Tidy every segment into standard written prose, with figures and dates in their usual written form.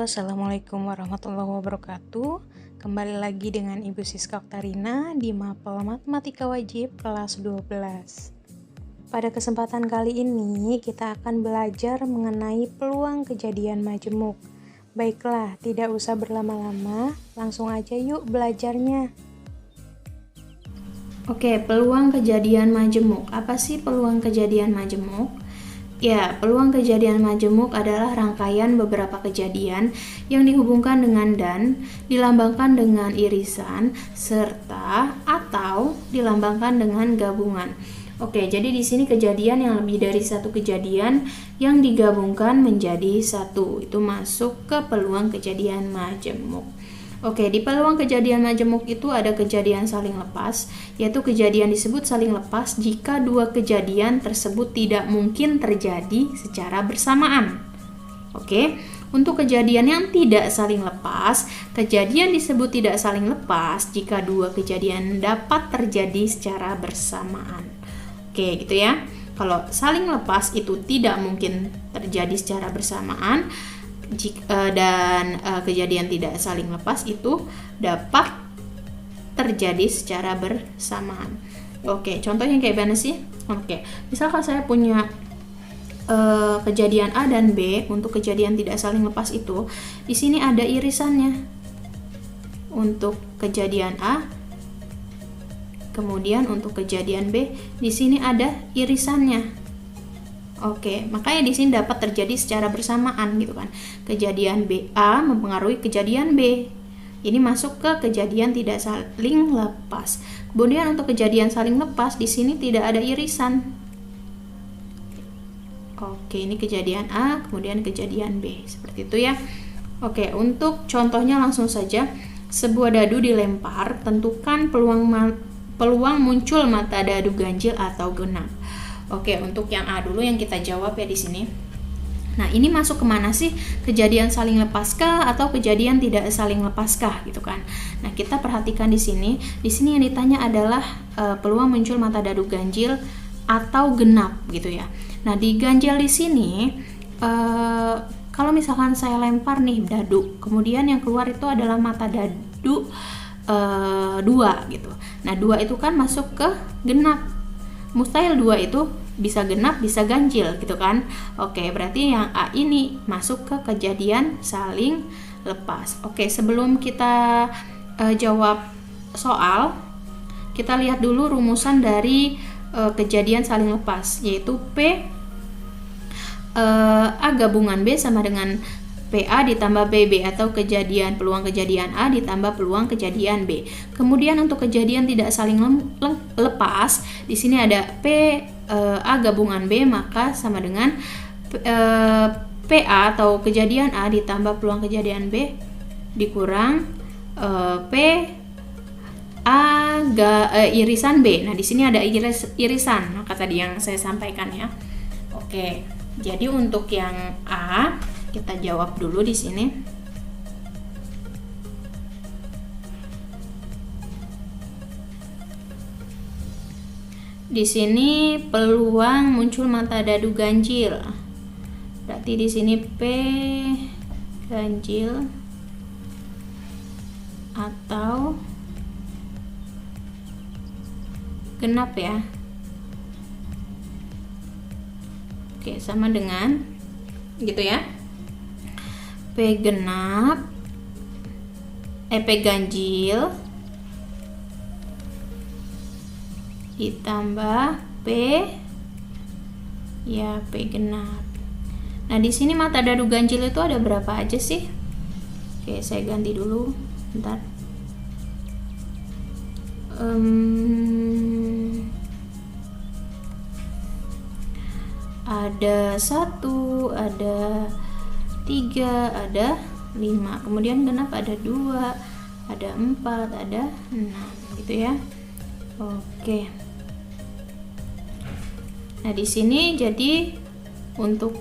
Assalamualaikum warahmatullahi wabarakatuh. Kembali lagi dengan Ibu Siska Oktarina di Mapel Matematika Wajib kelas 12. Pada kesempatan kali ini kita akan belajar mengenai peluang kejadian majemuk. Baiklah, tidak usah berlama-lama, langsung aja yuk belajarnya. Oke, peluang kejadian majemuk. Apa sih peluang kejadian majemuk? Ya, peluang kejadian majemuk adalah rangkaian beberapa kejadian yang dihubungkan dengan dan, dilambangkan dengan irisan, serta atau dilambangkan dengan gabungan. Oke, jadi di sini kejadian yang lebih dari satu kejadian yang digabungkan menjadi satu. Itu masuk ke peluang kejadian majemuk. Oke, di peluang kejadian majemuk itu ada kejadian saling lepas, yaitu kejadian disebut saling lepas jika dua kejadian tersebut tidak mungkin terjadi secara bersamaan. Oke, untuk kejadian yang tidak saling lepas, kejadian disebut tidak saling lepas jika dua kejadian dapat terjadi secara bersamaan. Oke, gitu ya. Kalau saling lepas itu tidak mungkin terjadi secara bersamaan, dan kejadian tidak saling lepas itu dapat terjadi secara bersamaan. Oke, contohnya kayak mana sih? Oke, misalkan saya punya kejadian A dan B. Untuk kejadian tidak saling lepas itu, di sini ada irisannya. Untuk kejadian A, kemudian untuk kejadian B, di sini ada irisannya. Oke, makanya di sini dapat terjadi secara bersamaan gitu kan. Kejadian A mempengaruhi kejadian B. Ini masuk ke kejadian tidak saling lepas. Kemudian untuk kejadian saling lepas di sini tidak ada irisan. Oke, ini kejadian A, kemudian kejadian B. Seperti itu ya. Oke, untuk contohnya langsung saja. Sebuah dadu dilempar, tentukan peluang muncul mata dadu ganjil atau genap. Oke, untuk yang A dulu yang kita jawab ya di sini. Nah, ini masuk kemana sih? Kejadian saling lepaskah atau kejadian tidak saling lepaskah gitu kan? Nah, kita perhatikan di sini. Di sini yang ditanya adalah peluang muncul mata dadu ganjil atau genap gitu ya. Nah, di ganjil di sini kalau misalkan saya lempar nih dadu, kemudian yang keluar itu adalah mata dadu 2 gitu. Nah, 2 itu kan masuk ke genap. Mustahil 2 itu bisa genap, bisa ganjil gitu kan. Oke, berarti yang A ini masuk ke kejadian saling lepas. Oke, sebelum kita jawab soal, kita lihat dulu rumusan dari kejadian saling lepas, yaitu A gabungan B sama dengan PA ditambah BB, atau peluang kejadian A ditambah peluang kejadian B. Kemudian untuk kejadian tidak saling lepas, di sini ada A gabungan B, maka sama dengan PA atau kejadian A ditambah peluang kejadian B dikurang irisan B. Nah, di sini ada irisan, maka tadi yang saya sampaikan ya. Oke, jadi untuk yang A kita jawab dulu di sini. Di sini peluang muncul mata dadu ganjil. Berarti di sini P ganjil atau genap ya. Oke, sama dengan gitu ya. P genap, P ganjil ditambah P genap. Nah, di sini mata dadu ganjil itu ada berapa aja sih? Oke, saya ganti dulu, bentar. Ada 1, ada 3, ada 5, kemudian genap ada 2, ada 4, ada 6 gitu ya. Oke. Nah, di sini jadi untuk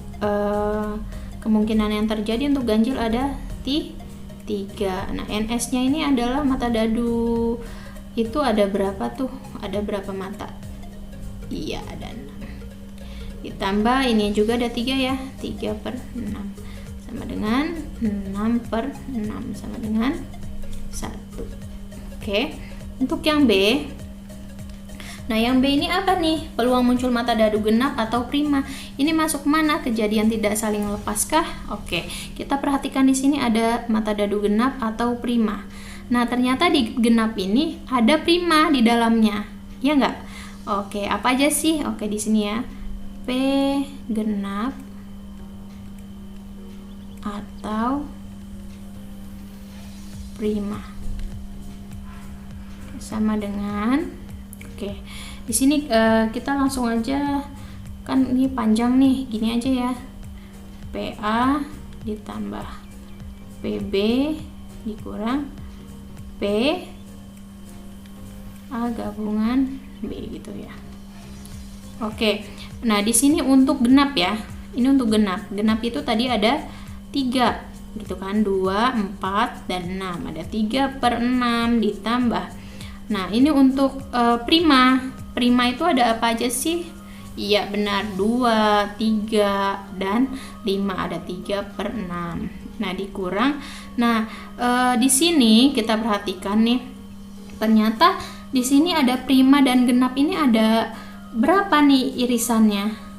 kemungkinan yang terjadi untuk ganjil ada 3. Nah, NS-nya ini adalah mata dadu itu ada berapa tuh? Ada berapa mata? Iya, ada 6. Ditambah ini juga ada 3 ya, 3/6 sama dengan 6/6 sama dengan 1. Oke, untuk yang B. Nah, yang B ini apa nih? Peluang muncul mata dadu genap atau prima. Ini masuk mana? Kejadian tidak saling lepaskah? Oke, kita perhatikan di sini ada mata dadu genap atau prima. Nah, ternyata di genap ini ada prima di dalamnya. Ya enggak? Oke, apa aja sih? Oke, di sini ya. P genap atau prima sama dengan, oke, di sini kita langsung aja, kan ini panjang nih, gini aja ya, PA ditambah PB dikurang P A gabungan B gitu ya. Oke, nah di sini untuk genap ya, ini untuk genap itu tadi ada 3 gitu kan, 2, 4, dan 6, ada 3/6 ditambah. Nah, ini untuk prima itu ada apa aja sih? Iya benar, 2, 3, dan 5, ada 3/6. Nah, dikurang. Nah, di sini kita perhatikan nih, ternyata di sini ada prima dan genap ini ada berapa nih irisannya?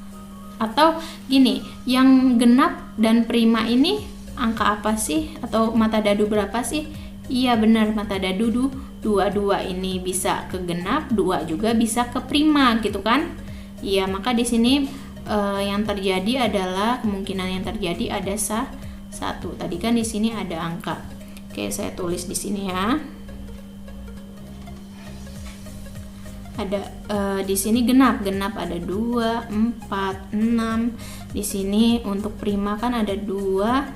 Atau gini, yang genap dan prima ini angka apa sih? Atau mata dadu berapa sih? Iya benar, mata dadu 2 ini bisa ke genap, 2 juga bisa ke prima gitu kan? Iya, maka di sini yang terjadi adalah, kemungkinan yang terjadi ada 1. Tadi kan di sini ada angka. Oke, saya tulis di sini ya. Ada di sini genap ada 2, 4, 6. Di sini untuk prima kan ada 2,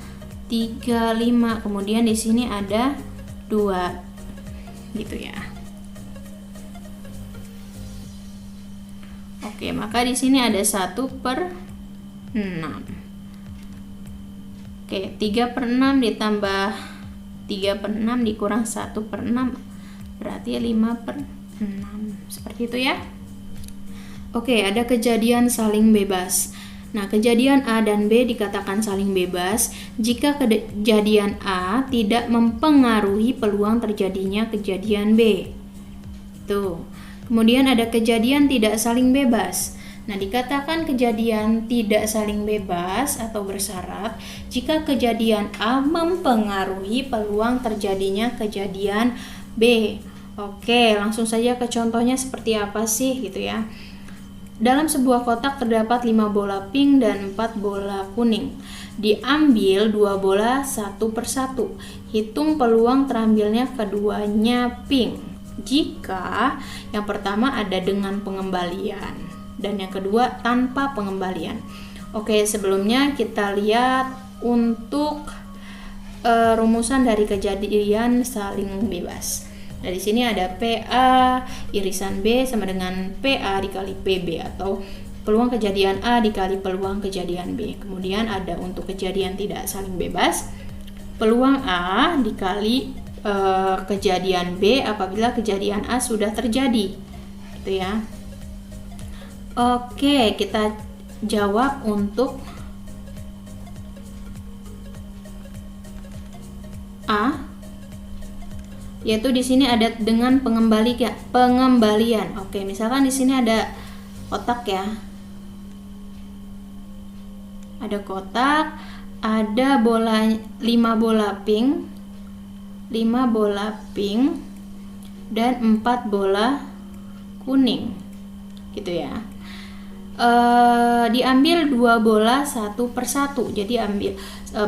3, 5. Kemudian di sini ada 2 gitu ya. Oke, maka di sini ada 1/6. Oke, 3/6 ditambah 3/6 dikurang 1/6 berarti 5/6. Seperti itu ya. Oke, ada kejadian saling bebas. Nah, kejadian A dan B dikatakan saling bebas jika kejadian A tidak mempengaruhi peluang terjadinya kejadian B. Tuh. Kemudian ada kejadian tidak saling bebas. Nah, dikatakan kejadian tidak saling bebas atau bersyarat jika kejadian A mempengaruhi peluang terjadinya kejadian B. Oke, langsung saja ke contohnya seperti apa sih gitu ya. Dalam sebuah kotak terdapat 5 bola pink dan 4 bola kuning. Diambil 2 bola satu persatu. Hitung peluang terambilnya keduanya pink. Jika yang pertama ada dengan pengembalian dan yang kedua tanpa pengembalian. Oke, sebelumnya kita lihat untuk rumusan dari kejadian saling bebas. Nah, di sini ada PA irisan B sama dengan PA dikali PB atau peluang kejadian A dikali peluang kejadian B. Kemudian ada untuk kejadian tidak saling bebas, peluang A dikali kejadian B apabila kejadian A sudah terjadi. Gitu ya. Oke, kita jawab untuk A, yaitu di sini ada dengan pengembalian. Oke, misalkan di sini ada kotak ya. Ada kotak, ada 5 bola pink, 5 bola pink dan 4 bola kuning. Gitu ya. Diambil 2 bola satu persatu. Jadi ambil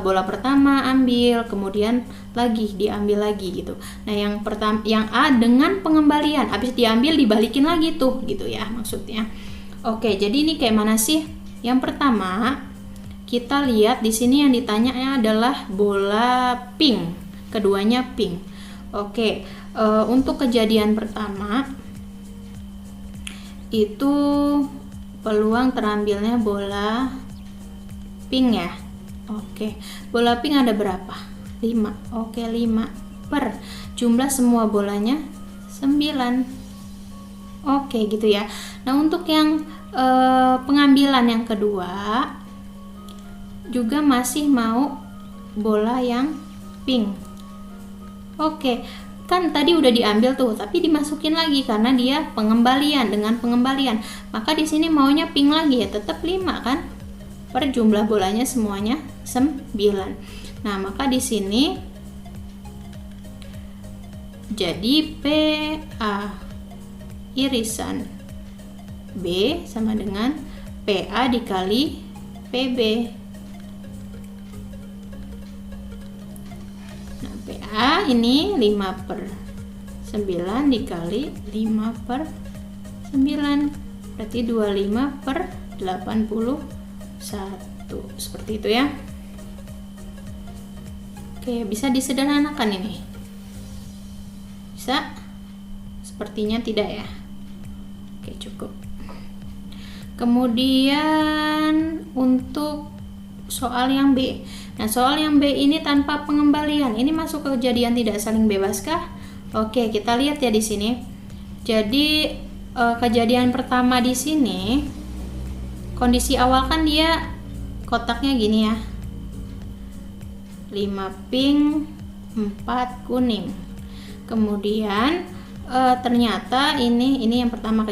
bola pertama ambil, kemudian lagi diambil lagi gitu. Nah, yang pertama yang A dengan pengembalian, habis diambil dibalikin lagi tuh gitu ya maksudnya. Oke, jadi ini kayak mana sih? Yang pertama kita lihat di sini yang ditanya adalah bola pink, keduanya pink. Oke, untuk kejadian pertama itu peluang terambilnya bola pink ya. Oke, bola pink ada berapa? 5. Oke, 5 per jumlah semua bolanya 9. Oke, gitu ya. Nah, untuk yang pengambilan yang kedua juga masih mau bola yang pink. Oke, kan tadi udah diambil tuh, tapi dimasukin lagi karena dia pengembalian. Dengan pengembalian, maka di sini maunya pink lagi ya, tetap 5 kan? Per jumlah bolanya semuanya 9. Nah, maka di sini jadi PA irisan B sama dengan PA dikali PB. Nah, PA ini 5/9 dikali 5/9, berarti 25/81, seperti itu ya. Oke, bisa disederhanakan ini? Bisa? Sepertinya tidak ya. Oke, cukup. Kemudian untuk soal yang B. Nah, soal yang B ini tanpa pengembalian. Ini masuk ke kejadian tidak saling bebas kah? Oke, kita lihat ya di sini. Jadi kejadian pertama di sini, kondisi awal kan dia kotaknya gini ya. 5 pink, 4 kuning. Kemudian ternyata ini yang pertama,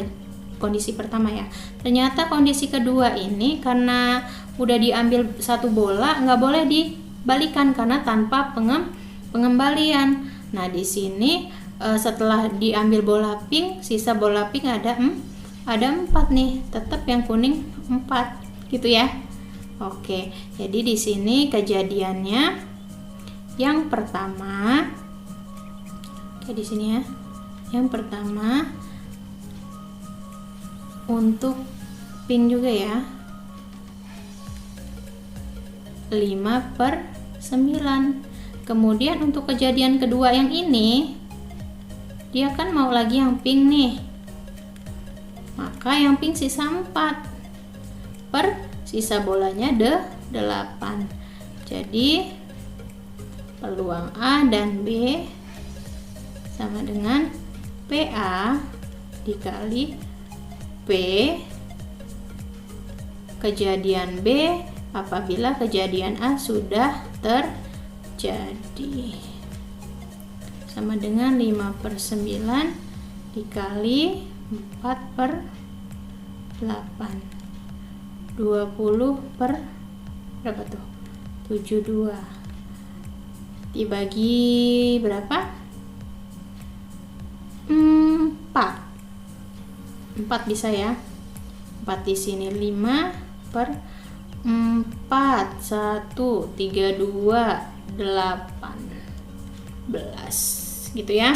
kondisi pertama ya. Ternyata kondisi kedua ini karena udah diambil satu bola, nggak boleh dibalikan karena tanpa pengembalian. Nah, di sini setelah diambil bola pink, sisa bola pink ada 4 nih, tetap yang kuning 4 gitu ya. Oke, jadi di sini kejadiannya yang pertama, oke di sini ya, yang pertama untuk pink juga ya, 5/9. Kemudian untuk kejadian kedua yang ini, dia kan mau lagi yang pink nih, maka yang pink sisa 4 per sisa bolanya 8. Jadi peluang A dan B sama dengan PA dikali P kejadian B apabila kejadian A sudah terjadi, sama dengan 5/9 dikali 4/8, 20 per berapa tuh? 72 dibagi berapa? 4 bisa ya. 4 di sini 5/4, 1, 3, 2, 18 gitu ya.